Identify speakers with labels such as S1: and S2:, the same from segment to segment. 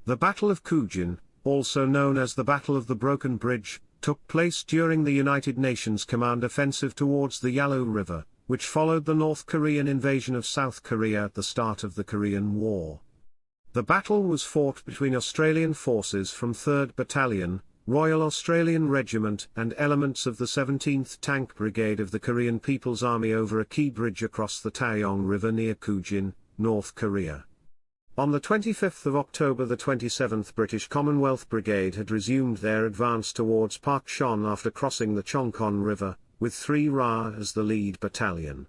S1: The Battle of Kujin, also known as the Battle of the Broken Bridge, took place during the United Nations Command Offensive towards the Yalu River, which followed the North Korean invasion of South Korea at the start of the Korean War. The battle was fought between Australian forces from 3rd Battalion, Royal Australian Regiment and elements of the 17th Tank Brigade of the Korean People's Army over a key bridge across the Taeryong River near Kujin, North Korea. On the 25th of October the 27th British Commonwealth Brigade had resumed their advance towards Pakchon after crossing the Chongchon River, with 3 RA as the lead battalion.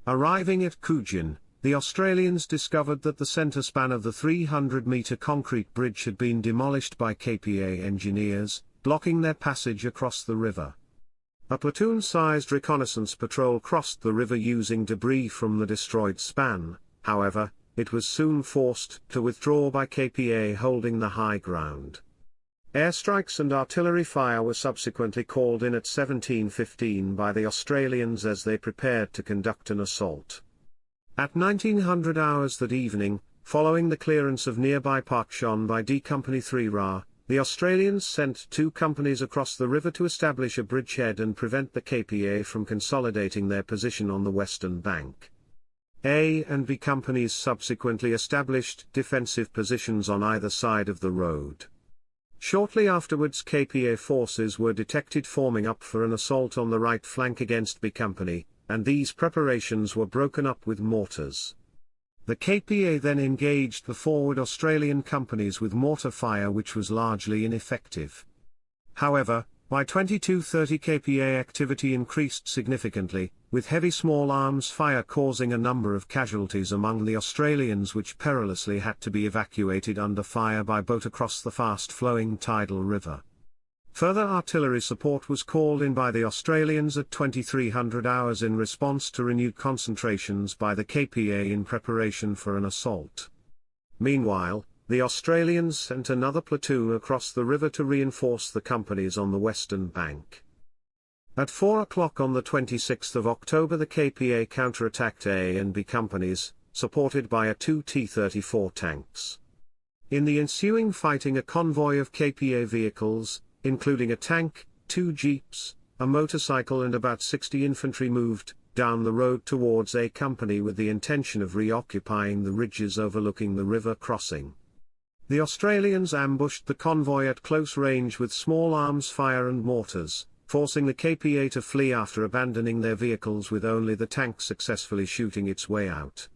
S1: Arriving at Kujin, the Australians discovered that the centre span of the 300-metre concrete bridge had been demolished by KPA engineers, blocking their passage across the river. A platoon-sized reconnaissance patrol crossed the river using debris from the destroyed span. However, it was soon forced to withdraw by KPA holding the high ground. Airstrikes and artillery fire were subsequently called in at 17:15 by the Australians as they prepared to conduct an assault. At 1900 hours that evening, following the clearance of nearby Pakchon by D Company 3 RA, the Australians sent 2 companies across the river to establish a bridgehead and prevent the KPA from consolidating their position on the western bank. A and B companies subsequently established defensive positions on either side of the road. Shortly afterwards KPA forces were detected forming up for an assault on the right flank against B Company, and these preparations were broken up with mortars. The KPA then engaged the forward Australian companies with mortar fire which was largely ineffective. However, by 22:30 KPA activity increased significantly, with heavy small arms fire causing a number of casualties among the Australians which perilously had to be evacuated under fire by boat across the fast-flowing tidal river. Further artillery support was called in by the Australians at 2300 hours in response to renewed concentrations by the KPA in preparation for an assault. Meanwhile, the Australians sent another platoon across the river to reinforce the companies on the western bank. At 4 o'clock on the 26th of October the KPA counterattacked A and B companies, supported by 2 T-34 tanks. In the ensuing fighting a convoy of KPA vehicles, including a tank, 2 jeeps, a motorcycle and about 60 infantry moved down the road towards A Company with the intention of reoccupying the ridges overlooking the river crossing. The Australians ambushed the convoy at close range with small arms fire and mortars, forcing the KPA to flee after abandoning their vehicles with only the tank successfully shooting its way out.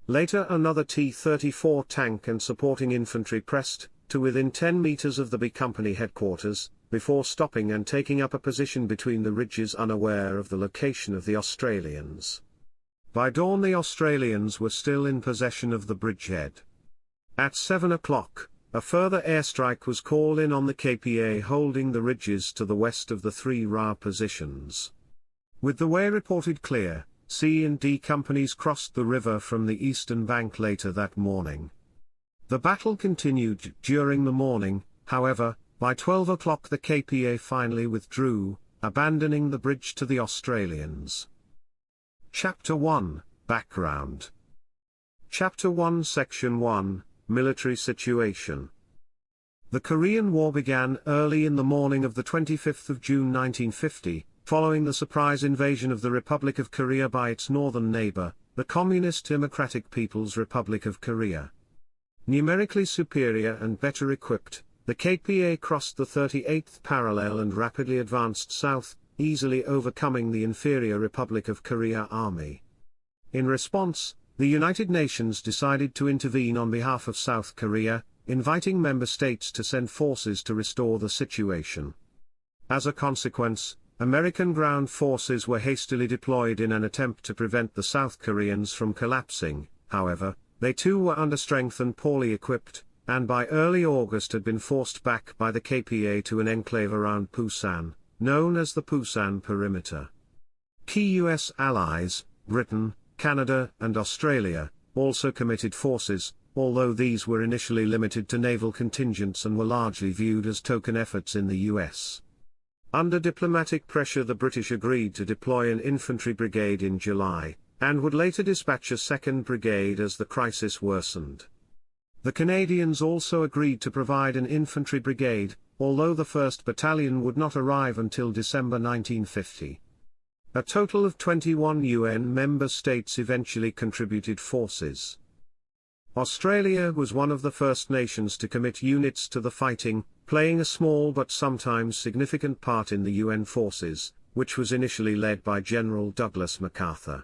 S1: Later another T-34 tank and supporting infantry pressed to within 10 meters of the B Company headquarters, before stopping and taking up a position between the ridges unaware of the location of the Australians. By dawn the Australians were still in possession of the bridgehead. At 7 o'clock, a further airstrike was called in on the KPA holding the ridges to the west of the 3 RA positions. With the way reported clear, C and D companies crossed the river from the eastern bank later that morning. The battle continued during the morning, however, by 12 o'clock the KPA finally withdrew, abandoning the bridge to the Australians. Chapter 1, Background. Chapter 1 Section 1, Military Situation. The Korean War began early in the morning of the 25th of June 1950, following the surprise invasion of the Republic of Korea by its northern neighbor, the Communist Democratic People's Republic of Korea. Numerically superior and better equipped, the KPA crossed the 38th parallel and rapidly advanced south, easily overcoming the inferior Republic of Korea army. In response, the United Nations decided to intervene on behalf of South Korea, inviting member states to send forces to restore the situation. As a consequence, American ground forces were hastily deployed in an attempt to prevent the South Koreans from collapsing. However, they too were understrength and poorly equipped, and by early August had been forced back by the KPA to an enclave around Busan, known as the Busan Perimeter. Key U.S. allies, Britain, Canada and Australia, also committed forces, although these were initially limited to naval contingents and were largely viewed as token efforts in the U.S. Under diplomatic pressure the British agreed to deploy an infantry brigade in July, and would later dispatch a 2nd Brigade as the crisis worsened. The Canadians also agreed to provide an infantry brigade, although the 1st Battalion would not arrive until December 1950. A total of 21 UN member states eventually contributed forces. Australia was one of the first nations to commit units to the fighting, playing a small but sometimes significant part in the UN forces, which was initially led by General Douglas MacArthur.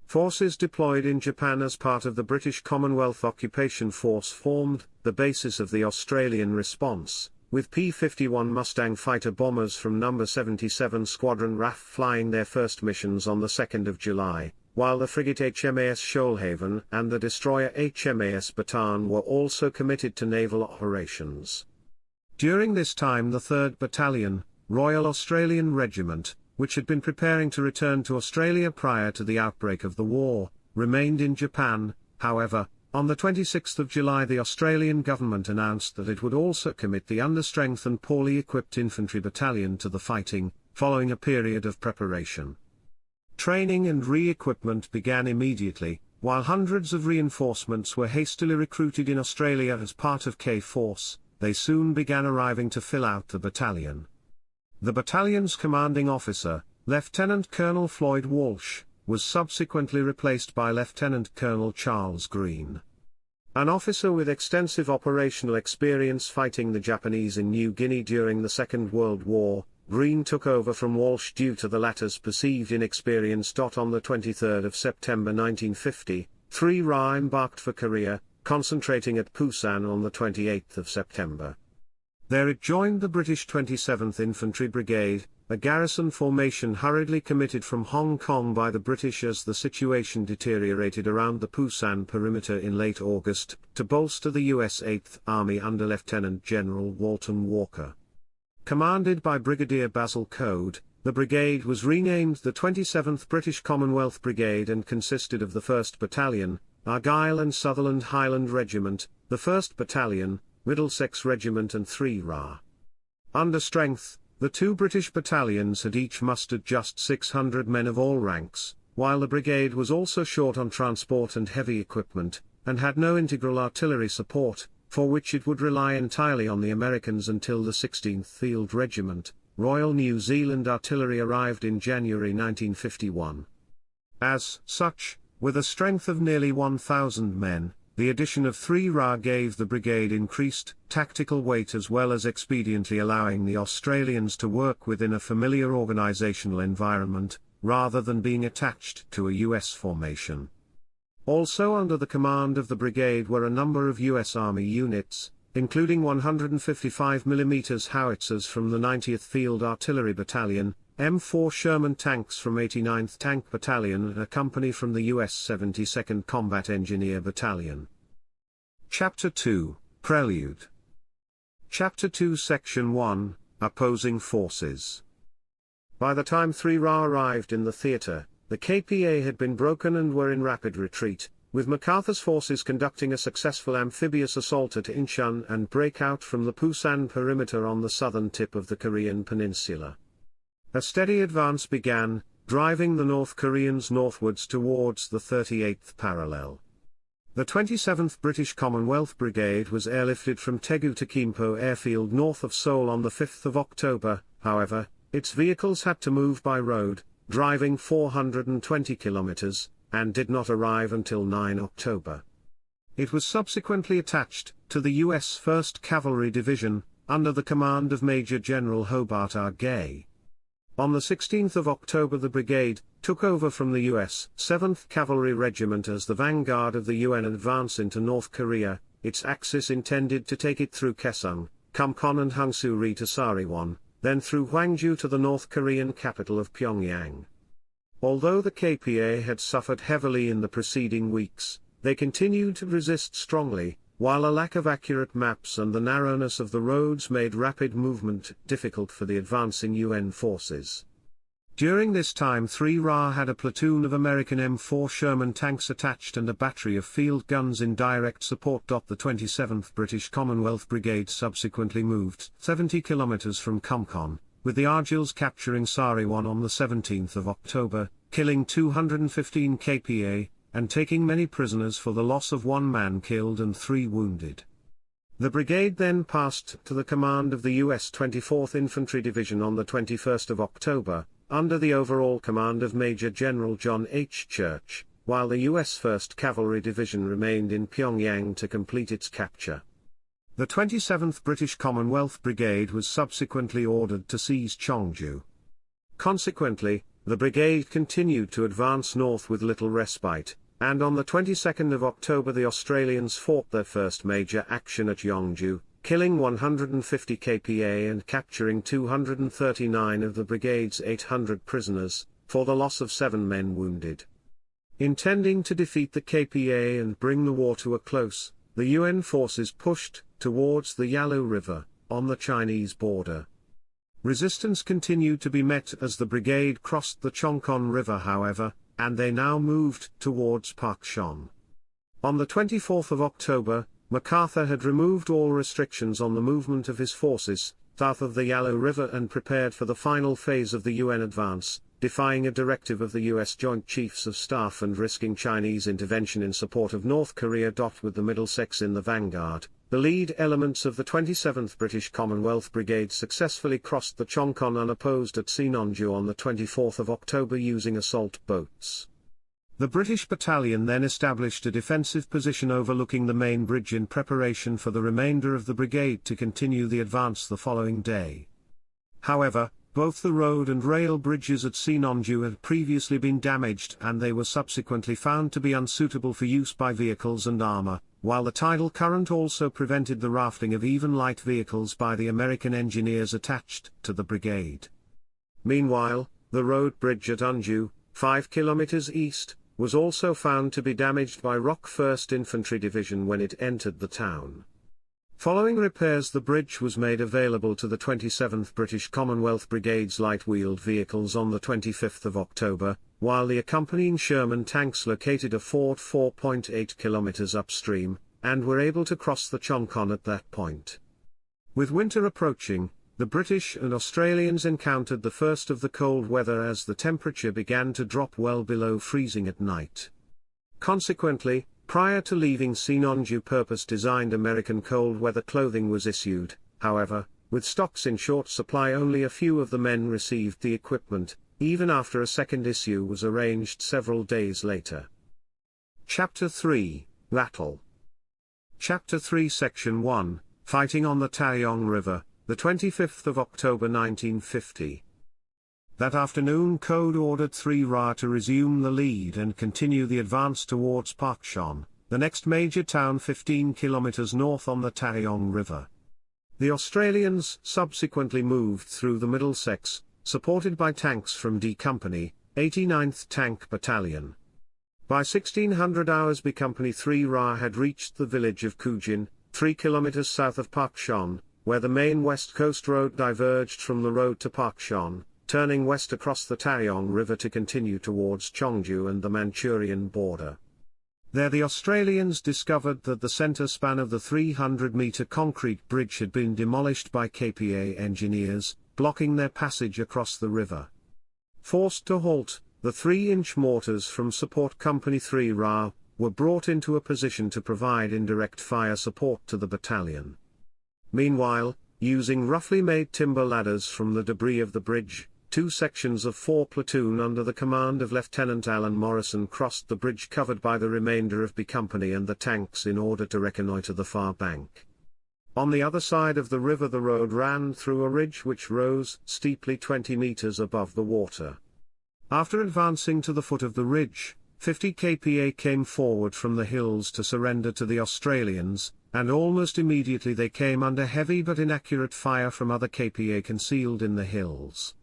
S1: Forces deployed in Japan as part of the British Commonwealth Occupation Force formed the basis of the Australian response, with P-51 Mustang fighter bombers from No. 77 Squadron RAF flying their first missions on the 2nd of July, while the frigate HMAS Shoalhaven and the destroyer HMAS Bataan were also committed to naval operations. During this time the 3rd Battalion, Royal Australian Regiment, which had been preparing to return to Australia prior to the outbreak of the war, remained in Japan. However, on the 26th of July the Australian government announced that it would also commit the understrength and poorly equipped infantry battalion to the fighting, following a period of preparation. Training and re-equipment began immediately, while hundreds of reinforcements were hastily recruited in Australia as part of K-Force. They soon began arriving to fill out the battalion. The battalion's commanding officer, Lieutenant Colonel Floyd Walsh, was subsequently replaced by Lieutenant Colonel Charles Green. An officer with extensive operational experience fighting the Japanese in New Guinea during the Second World War, Green took over from Walsh due to the latter's perceived inexperience. On the 23rd of September 1950, 3 RA embarked for Korea, concentrating at Pusan on the 28th of September. There it joined the British 27th Infantry Brigade, a garrison formation hurriedly committed from Hong Kong by the British as the situation deteriorated around the Pusan perimeter in late August, to bolster the US 8th Army under Lieutenant General Walton Walker. Commanded by Brigadier Basil Code, the brigade was renamed the 27th British Commonwealth Brigade and consisted of the 1st Battalion, Argyll and Sutherland Highland Regiment, the 1st Battalion, Middlesex Regiment and 3 RA. Under strength, the 2 British battalions had each mustered just 600 men of all ranks, while the brigade was also short on transport and heavy equipment, and had no integral artillery support, for which it would rely entirely on the Americans until the 16th Field Regiment, Royal New Zealand Artillery arrived in January 1951. As such, with a strength of nearly 1,000 men, the addition of 3 RA gave the brigade increased tactical weight as well as expediently allowing the Australians to work within a familiar organisational environment, rather than being attached to a US formation. Also under the command of the brigade were a number of US Army units, including 155mm howitzers from the 90th Field Artillery Battalion, M4 Sherman tanks from 89th Tank Battalion and a company from the US 72nd Combat Engineer Battalion. Chapter 2, Prelude. Chapter 2 Section 1, Opposing Forces. By the time 3 RA arrived in the theatre, the KPA had been broken and were in rapid retreat, with MacArthur's forces conducting a successful amphibious assault at Incheon and breakout from the Pusan perimeter on the southern tip of the Korean peninsula. A steady advance began, driving the North Koreans northwards towards the 38th parallel. The 27th British Commonwealth Brigade was airlifted from Daegu to Kimpo airfield north of Seoul on the 5th of October, however, its vehicles had to move by road, driving 420 kilometers, and did not arrive until 9 October. It was subsequently attached to the U.S. 1st Cavalry Division, under the command of Major General Hobart R. Gay. On the 16th of October the brigade took over from the U.S. 7th Cavalry Regiment as the vanguard of the UN advance into North Korea, its axis intended to take it through Kaesong, Kumkon and Hungsuri to Sariwon, then through Gwangju to the North Korean capital of Pyongyang. Although the KPA had suffered heavily in the preceding weeks, they continued to resist strongly, while a lack of accurate maps and the narrowness of the roads made rapid movement difficult for the advancing UN forces. During this time 3 RA had a platoon of American M4 Sherman tanks attached and a battery of field guns in direct support. The 27th British Commonwealth Brigade subsequently moved 70 kilometers from Kumkon, with the Argylls capturing Sariwon on the 17th of October, killing 215 KPA, and taking many prisoners for the loss of 1 man killed and 3 wounded. The brigade then passed to the command of the U.S. 24th Infantry Division on the 21st of October, under the overall command of Major General John H. Church, while the U.S. 1st Cavalry Division remained in Pyongyang to complete its capture. The 27th British Commonwealth Brigade was subsequently ordered to seize Chongju. Consequently, the brigade continued to advance north with little respite, and on the 22nd of October the Australians fought their first major action at Yongju, killing 150 kPa and capturing 239 of the brigade's 800 prisoners, for the loss of 7 men wounded. Intending to defeat the kPa and bring the war to a close, the UN forces pushed towards the Yalu River, on the Chinese border. Resistance continued to be met as the brigade crossed the Chongchon River however, and they now moved towards Pakchon. On the 24th of October, MacArthur had removed all restrictions on the movement of his forces south of the Yalu River and prepared for the final phase of the UN advance, defying a directive of the U.S. Joint Chiefs of Staff and risking Chinese intervention in support of North Korea. With the Middlesex in the vanguard, the lead elements of the 27th British Commonwealth Brigade successfully crossed the Chongchon unopposed at Sinonju on the 24th of October using assault boats. The British battalion then established a defensive position overlooking the main bridge in preparation for the remainder of the brigade to continue the advance the following day. However, both the road and rail bridges at Sinonju had previously been damaged and they were subsequently found to be unsuitable for use by vehicles and armor, while the tidal current also prevented the rafting of even light vehicles by the American engineers attached to the brigade. Meanwhile, the road bridge at Unju, 5 kilometers east, was also found to be damaged by ROK 1st Infantry Division when it entered the town. Following repairs, the bridge was made available to the 27th British Commonwealth Brigade's light-wheeled vehicles on the 25th of October, while the accompanying Sherman tanks located a ford 4.8 kilometers upstream, and were able to cross the Chongchon at that point. With winter approaching, the British and Australians encountered the first of the cold weather as the temperature began to drop well below freezing at night. Consequently, prior to leaving Sinonju, purpose-designed American cold-weather clothing was issued. However, with stocks in short supply, only a few of the men received the equipment, even after a second issue was arranged several days later. Chapter 3, Battle. Chapter 3 Section 1, Fighting on the Taeryong River, the 25th of October 1950. That afternoon Code ordered 3 Ra to resume the lead and continue the advance towards Pakchon, the next major town 15 kilometers north on the Taeryong River. The Australians subsequently moved through the Middlesex, supported by tanks from D Company, 89th Tank Battalion. By 1600 hours B Company 3 Ra had reached the village of Kujin, 3 kilometers south of Pakchon, where the main west coast road diverged from the road to Pakchon, turning west across the Taeryong River to continue towards Chongju and the Manchurian border. There the Australians discovered that the center span of the 300-meter concrete bridge had been demolished by KPA engineers, blocking their passage across the river. Forced to halt, the 3-inch mortars from Support Company 3 Ra were brought into a position to provide indirect fire support to the battalion. Meanwhile, using roughly made timber ladders from the debris of the bridge, 2 sections of 4 platoon under the command of Lieutenant Alan Morrison crossed the bridge covered by the remainder of B Company and the tanks in order to reconnoiter the far bank. On the other side of the river the road ran through a ridge which rose steeply 20 meters above the water. After advancing to the foot of the ridge, 50 kPa came forward from the hills to surrender to the Australians, and almost immediately they came under heavy but inaccurate fire from other kPa concealed in the hills.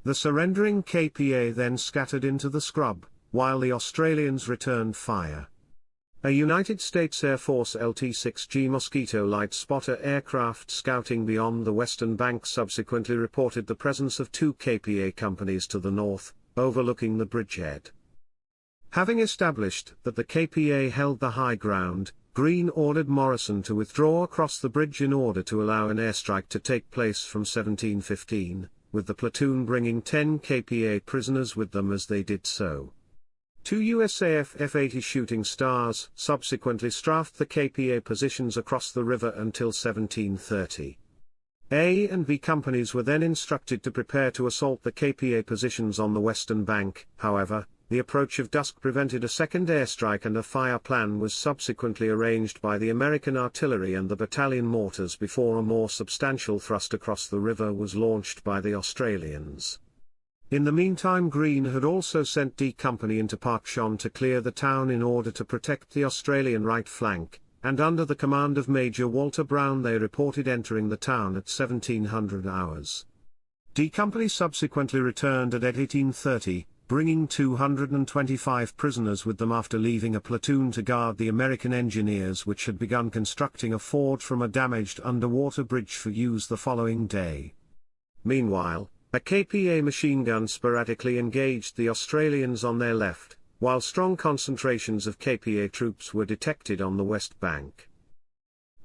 S1: The surrendering kPa then scattered into the scrub, while the Australians returned fire. A United States Air Force LT-6G Mosquito light spotter aircraft scouting beyond the western bank subsequently reported the presence of 2 kPa companies to the north, overlooking the bridgehead. Having established that the kPa held the high ground, Green ordered Morrison to withdraw across the bridge in order to allow an airstrike to take place from 1715, with the platoon bringing 10 kPa prisoners with them as they did so. Two USAF F-80 Shooting Stars subsequently strafed the KPA positions across the river until 1730. A and B companies were then instructed to prepare to assault the KPA positions on the western bank. However, the approach of dusk prevented a second airstrike, and a fire plan was subsequently arranged by the American artillery and the battalion mortars before a more substantial thrust across the river was launched by the Australians. In the meantime, Greene had also sent D Company into Pakchon to clear the town in order to protect the Australian right flank, and under the command of Major Walter Brown they reported entering the town at 1700 hours. D Company subsequently returned at 1830, bringing 225 prisoners with them after leaving a platoon to guard the American engineers which had begun constructing a ford from a damaged underwater bridge for use the following day. Meanwhile, a KPA machine gun sporadically engaged the Australians on their left, while strong concentrations of KPA troops were detected on the west bank.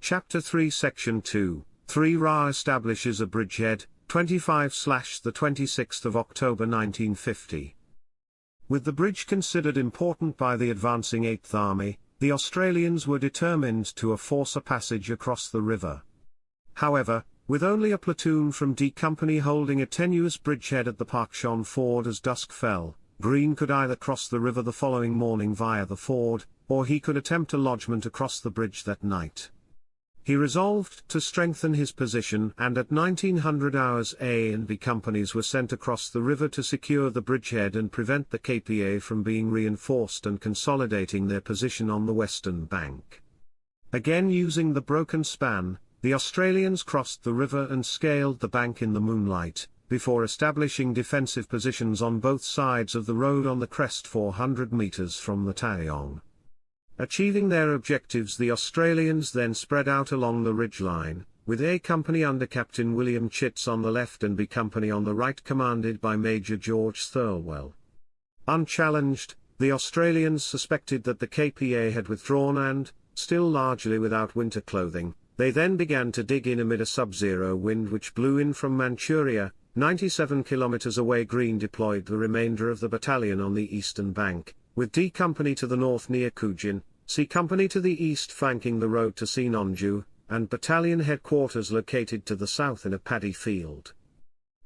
S1: Chapter 3 Section 2, 3 Ra establishes a bridgehead, 25/26 of October 1950. With the bridge considered important by the advancing 8th Army, the Australians were determined to force a passage across the river. However, with only a platoon from D Company holding a tenuous bridgehead at the Pakchon ford as dusk fell, Greene could either cross the river the following morning via the ford, or he could attempt a lodgment across the bridge that night. He resolved to strengthen his position, and at 1900 hours A and B companies were sent across the river to secure the bridgehead and prevent the KPA from being reinforced and consolidating their position on the western bank. Again using the broken span, the Australians crossed the river and scaled the bank in the moonlight, before establishing defensive positions on both sides of the road on the crest 400 meters from the Taeryong. Achieving their objectives, the Australians then spread out along the ridgeline, with A Company under Captain William Chitts on the left and B Company on the right commanded by Major George Thirlwell. Unchallenged, the Australians suspected that the KPA had withdrawn and, still largely without winter clothing, they then began to dig in amid a sub-zero wind which blew in from Manchuria, 97 kilometers away. Greene deployed the remainder of the battalion on the eastern bank, with D Company to the north near Kujin, C Company to the east flanking the road to Sinonju, and battalion headquarters located to the south in a paddy field.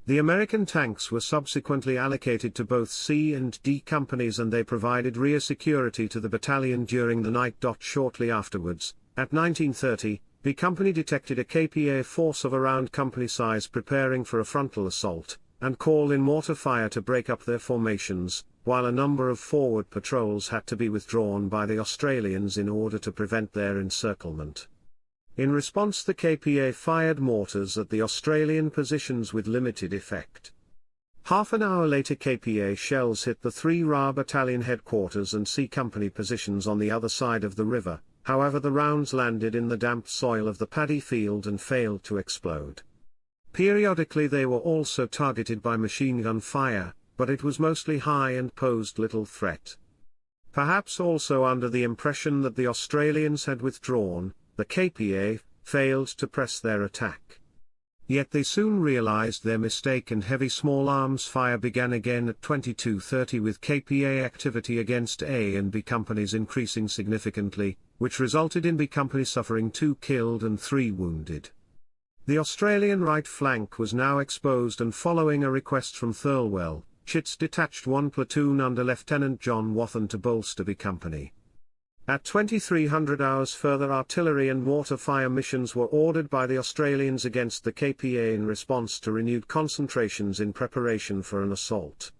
S1: The American tanks were subsequently allocated to both C and D companies, and they provided rear security to the battalion during the night. Shortly afterwards, at 1930, B Company detected a KPA force of around company size preparing for a frontal assault, and called in mortar fire to break up their formations, while a number of forward patrols had to be withdrawn by the Australians in order to prevent their encirclement. In response, the KPA fired mortars at the Australian positions with limited effect. Half an hour later, KPA shells hit the 3 Ra Battalion headquarters and C Company positions on the other side of the river. However, the rounds landed in the damp soil of the paddy field and failed to explode. Periodically they were also targeted by machine gun fire, but it was mostly high and posed little threat. Perhaps also under the impression that the Australians had withdrawn, the KPA failed to press their attack. Yet they soon realized their mistake, and heavy small arms fire began again at 22:30, with KPA activity against A and B companies increasing significantly, which resulted in B Company suffering 2 killed and 3 wounded. The Australian right flank was now exposed, and following a request from Thirlwell, Chitts detached 1 platoon under Lieutenant John Wathen to bolster B Company. At 2300 hours, further artillery and mortar fire missions were ordered by the Australians against the KPA in response to renewed concentrations in preparation for an assault.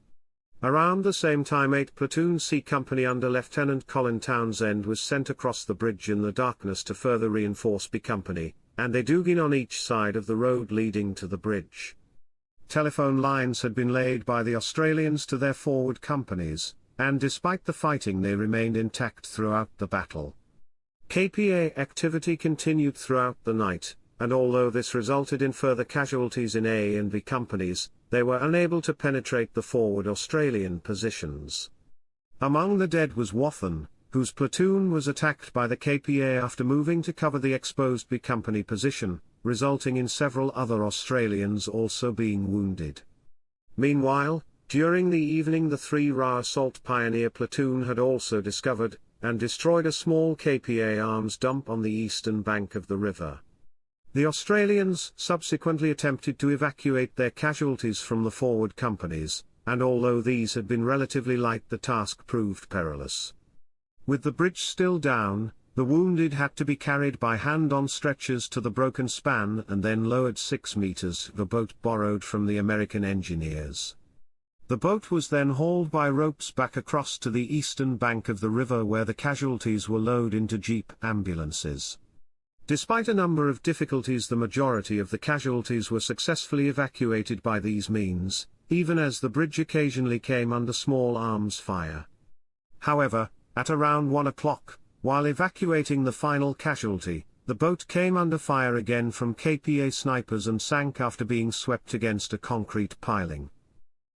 S1: Around the same time, 8 Platoon C Company under Lieutenant Colin Townsend was sent across the bridge in the darkness to further reinforce B Company, and they dug in on each side of the road leading to the bridge. Telephone lines had been laid by the Australians to their forward companies, and despite the fighting they remained intact throughout the battle. KPA activity continued throughout the night, and although this resulted in further casualties in A and B companies, they were unable to penetrate the forward Australian positions. Among the dead was Wathen, whose platoon was attacked by the KPA after moving to cover the exposed B Company position, resulting in several other Australians also being wounded. Meanwhile, During the evening the 3 Ra Assault Pioneer Platoon had also discovered and destroyed a small KPA arms dump on the eastern bank of the river. The Australians subsequently attempted to evacuate their casualties from the forward companies, and although these had been relatively light, the task proved perilous. With the bridge still down, the wounded had to be carried by hand on stretchers to the broken span and then lowered 6 meters of a boat borrowed from the American engineers. The boat was then hauled by ropes back across to the eastern bank of the river, where the casualties were loaded into jeep ambulances. Despite a number of difficulties, the majority of the casualties were successfully evacuated by these means, even as the bridge occasionally came under small arms fire. However, at around 1 o'clock, while evacuating the final casualty, the boat came under fire again from KPA snipers and sank after being swept against a concrete piling.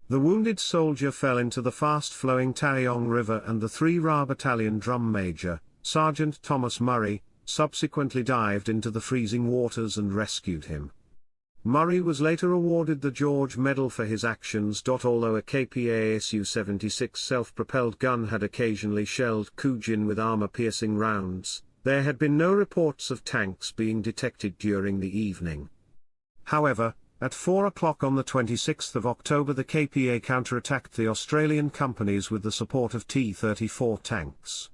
S1: The wounded soldier fell into the fast-flowing Taeryong River, and the 3 Ra Battalion Drum Major, Sergeant Thomas Murray, subsequently dived into the freezing waters and rescued him. Murray was later awarded the George Medal for his actions. Although a KPA Su-76 self-propelled gun had occasionally shelled Kujin with armor-piercing rounds, there had been no reports of tanks being detected during the evening. However, at 4 o'clock on the 26th of October the KPA counterattacked the Australian companies with the support of T-34 tanks.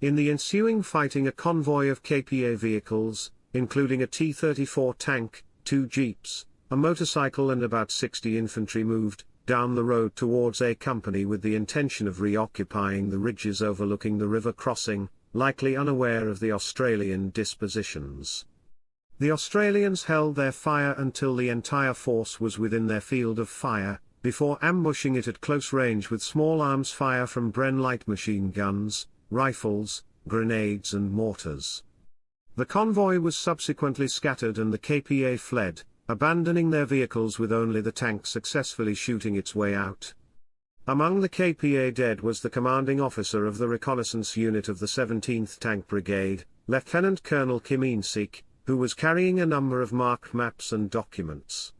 S1: In the ensuing fighting, a convoy of KPA vehicles, including a T-34 tank, 2 jeeps, a motorcycle and about 60 infantry, moved down the road towards A Company with the intention of reoccupying the ridges overlooking the river crossing, likely unaware of the Australian dispositions. The Australians held their fire until the entire force was within their field of fire, before ambushing it at close range with small arms fire from Bren light machine guns, rifles, grenades and mortars. The convoy was subsequently scattered and the KPA fled, abandoning their vehicles with only the tank successfully shooting its way out. Among the KPA dead was the commanding officer of the reconnaissance unit of the 17th Tank Brigade, Lieutenant Colonel Kim In-sik, who was carrying a number of marked maps and documents.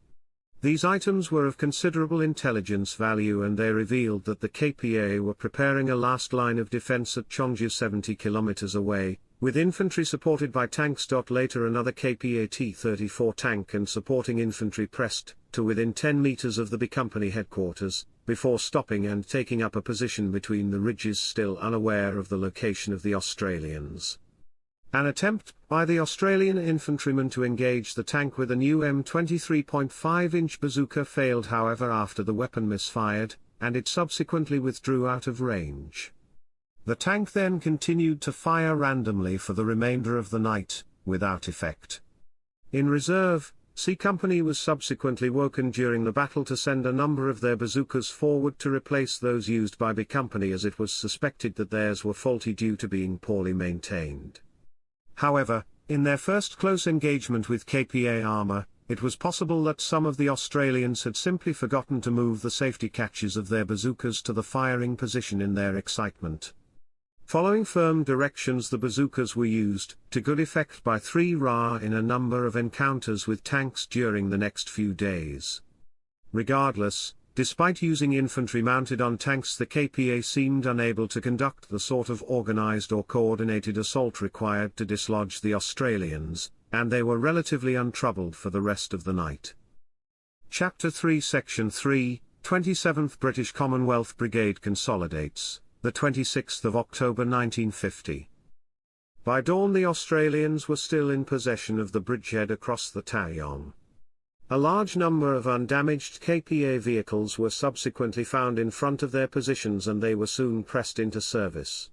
S1: These items were of considerable intelligence value, and they revealed that the KPA were preparing a last line of defense at Chongchon 70 kilometers away, with infantry supported by tanks. Later another KPA T-34 tank and supporting infantry pressed to within 10 meters of the B Company headquarters, before stopping and taking up a position between the ridges, still unaware of the location of the Australians. An attempt by the Australian infantrymen to engage the tank with a new M23.5-inch bazooka failed, however, after the weapon misfired, and it subsequently withdrew out of range. The tank then continued to fire randomly for the remainder of the night, without effect. In reserve, C Company was subsequently woken during the battle to send a number of their bazookas forward to replace those used by B Company, as it was suspected that theirs were faulty due to being poorly maintained. However, in their first close engagement with KPA armor, it was possible that some of the Australians had simply forgotten to move the safety catches of their bazookas to the firing position in their excitement. Following firm directions, the bazookas were used to good effect by 3 Ra in a number of encounters with tanks during the next few days. Regardless, despite using infantry mounted on tanks, the KPA seemed unable to conduct the sort of organized or coordinated assault required to dislodge the Australians, and they were relatively untroubled for the rest of the night. Chapter 3 Section 3, 27th British Commonwealth Brigade consolidates, the 26th of October 1950. By dawn the Australians were still in possession of the bridgehead across the Taeryong. A large number of undamaged KPA vehicles were subsequently found in front of their positions, and they were soon pressed into service.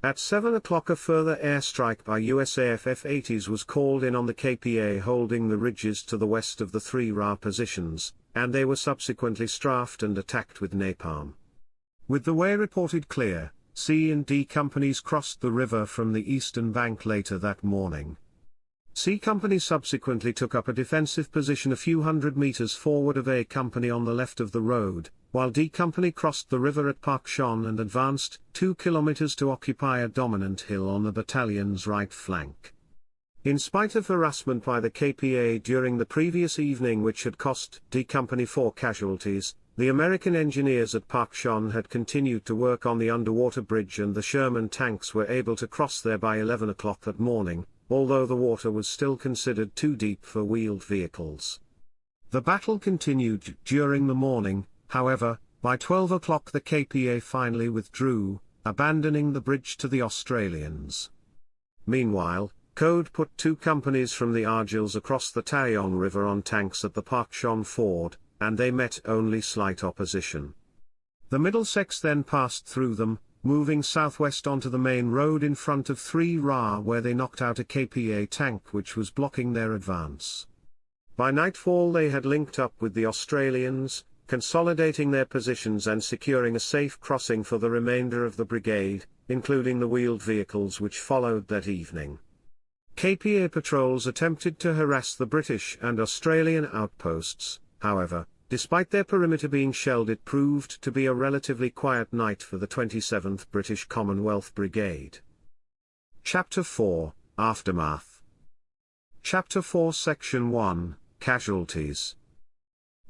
S1: At 7 o'clock a further airstrike by USAF F-80s was called in on the KPA holding the ridges to the west of the 3 Ra positions, and they were subsequently strafed and attacked with napalm. With the way reported clear, C and D companies crossed the river from the eastern bank later that morning. C Company subsequently took up a defensive position a few hundred meters forward of A Company on the left of the road, while D Company crossed the river at Pakchon and advanced 2 kilometers to occupy a dominant hill on the battalion's right flank. In spite of harassment by the KPA during the previous evening, which had cost D Company 4 casualties, the American engineers at Pakchon had continued to work on the underwater bridge, and the Sherman tanks were able to cross there by 11 o'clock that morning, although the water was still considered too deep for wheeled vehicles. The battle continued during the morning. However, by 12 o'clock the KPA finally withdrew, abandoning the bridge to the Australians. Meanwhile, Code put 2 companies from the Argylls across the Taeryong River on tanks at the Pakchon ford, and they met only slight opposition. The Middlesex then passed through them, moving southwest onto the main road in front of 3 Ra, where they knocked out a KPA tank which was blocking their advance. By nightfall they had linked up with the Australians, consolidating their positions and securing a safe crossing for the remainder of the brigade, including the wheeled vehicles which followed that evening. KPA patrols attempted to harass the British and Australian outposts. However, despite their perimeter being shelled, it proved to be a relatively quiet night for the 27th British Commonwealth Brigade. Chapter 4, Aftermath. Chapter 4 Section 1, Casualties.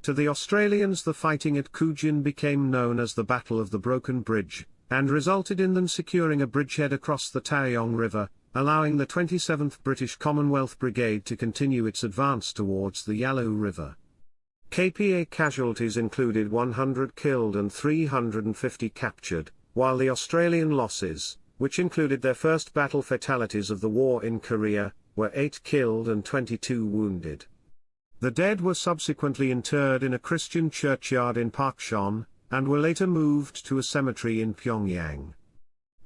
S1: To the Australians, the fighting at Kujin became known as the Battle of the Broken Bridge, and resulted in them securing a bridgehead across the Taeryong River, allowing the 27th British Commonwealth Brigade to continue its advance towards the Yalu River. KPA casualties included 100 killed and 350 captured, while the Australian losses, which included their first battle fatalities of the war in Korea, were 8 killed and 22 wounded. The dead were subsequently interred in a Christian churchyard in Pakchon, and were later moved to a cemetery in Pyongyang.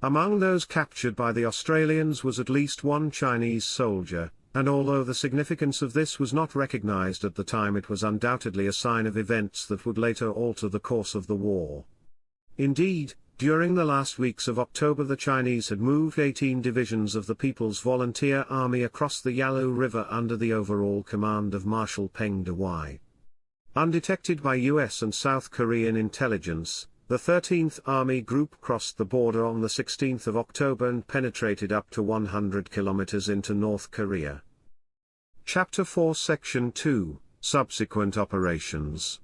S1: Among those captured by the Australians was at least 1 Chinese soldier, and although the significance of this was not recognized at the time, it was undoubtedly a sign of events that would later alter the course of the war. Indeed, during the last weeks of October the Chinese had moved 18 divisions of the People's Volunteer Army across the Yalu River under the overall command of Marshal Peng Dehuai. Undetected by US and South Korean intelligence, the 13th Army Group crossed the border on the 16th of October and penetrated up to 100 kilometers into North Korea. Chapter 4 Section 2, Subsequent Operations.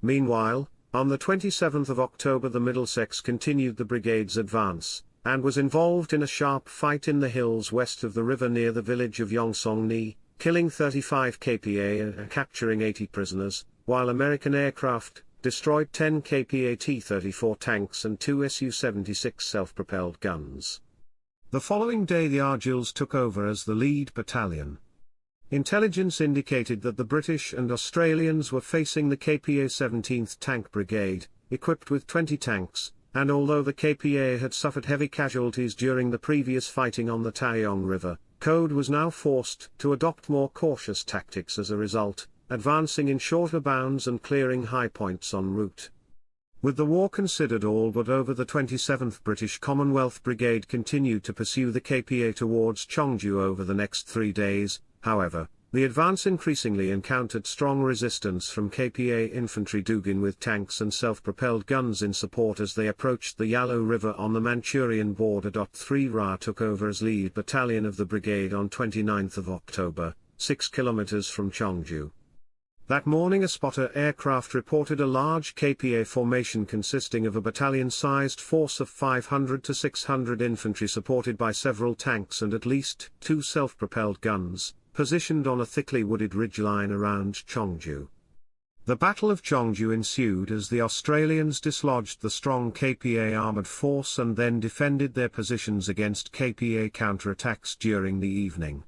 S1: Meanwhile, on the 27th of October the Middlesex continued the brigade's advance, and was involved in a sharp fight in the hills west of the river near the village of Yongsong-ni, killing 35 KPA and capturing 80 prisoners, while American aircraft destroyed 10 KPA T-34 tanks and 2 Su-76 self-propelled guns. The following day the Argylls took over as the lead battalion. Intelligence indicated that the British and Australians were facing the KPA 17th Tank Brigade, equipped with 20 tanks, and although the KPA had suffered heavy casualties during the previous fighting on the Taeryong River, Code was now forced to adopt more cautious tactics as a result, advancing in shorter bounds and clearing high points en route. With the war considered all but over, the 27th British Commonwealth Brigade continued to pursue the KPA towards Chongju over the next 3 days. However, the advance increasingly encountered strong resistance from KPA infantry Dugin with tanks and self-propelled guns in support as they approached the Yalu River on the Manchurian border. 3 Ra took over as lead battalion of the brigade on 29th of October, 6 kilometers from Chongju. That morning a spotter aircraft reported a large KPA formation consisting of a battalion-sized force of 500 to 600 infantry supported by several tanks and at least 2 self-propelled guns, positioned on a thickly wooded ridgeline around Chongju. The Battle of Chongju ensued as the Australians dislodged the strong KPA armoured force and then defended their positions against KPA counterattacks during the evening.